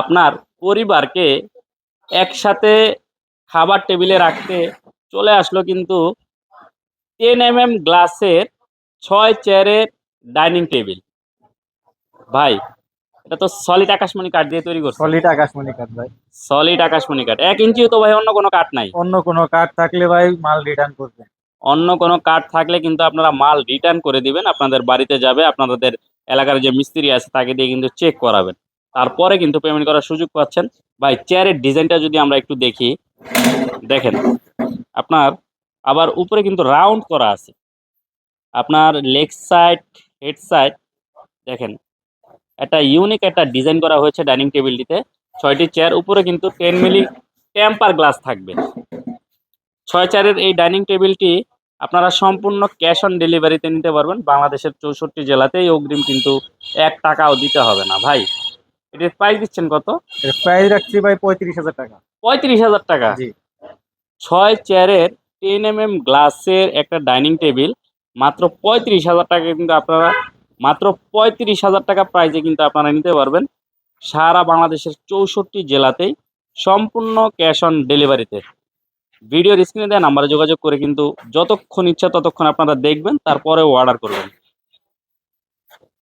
আপনার পরিবারকে একসাথে খাবার টেবিলে রাখতে চলে আসলো কিন্তু 10 গ্লাসের 6 চেয়ারের ডাইনিং টেবিল। ভাই, এটা তো সলিড আকাশমণি কাঠ দিয়ে তৈরি করছেন। সলিড আকাশমণি কাঠ ভাই। সলিড আকাশমণি কাঠ, 1 ইঞ্চিও তো ভাই অন্য কোনো কাঠ নাই। অন্য কোনো কাঠ থাকলে ভাই মাল রিটার্ন করবেন। অন্য কোনো কাঠ থাকলে কিন্তু আপনারা মাল রিটার্ন করে দিবেন, আপনাদের বাড়িতে যাবে, আপনাদের এলাকার যে মিস্ত্রি আছে তাকে দিয়ে কিন্তু চেক করাবেন, তারপরে কিন্তু পেমেন্ট করার সুযোগ পাচ্ছেন। ভাই, চেয়ারের ডিজাইনটা যদি আমরা একটু দেখি, দেখেন আপনার আবার উপরে কিন্তু রাউন্ড করা আছে। আপনার লেগ সাইড, হেড সাইড দেখেন, একটা ইউনিক একটা ডিজাইন করা হয়েছে ডাইনিং টেবিলটিতে। 6টি চেয়ার, উপরে কিন্তু 10 মিলি টেম্পার গ্লাস থাকবে। 6 চেয়ারের এই ডাইনিং টেবিলটি আপনারা সম্পূর্ণ ক্যাশ অন ডেলিভারিতে নিতে পারবেন। বাংলাদেশের 64 জেলাতেই অগ্রিম কিন্তু 1 টাকাও দিতে হবে না। ভাই, এটির প্রাইস দিচ্ছেন কত? এর প্রাইস রাখছি ভাই 35,000 টাকা। 35,000 টাকা। জি। 6 চেয়ারের 10 গ্লাসের একটা ডাইনিং টেবিল মাত্র 35,000 টাকা কিন্তু আপনারা, মাত্র 35,000 টাকা প্রাইজে কিন্তু আপনারা নিতে পারবেন সারা বাংলাদেশের 64 জেলাতেই, সম্পূর্ণ ক্যাশ অন ডেলিভারিতে। ভিডিওর স্ক্রিনে দেওয়া নাম্বারে যোগাযোগ করে কিন্তু যতক্ষণ ইচ্ছা ততক্ষণ আপনারা দেখবেন, তারপরেও অর্ডার করবেন।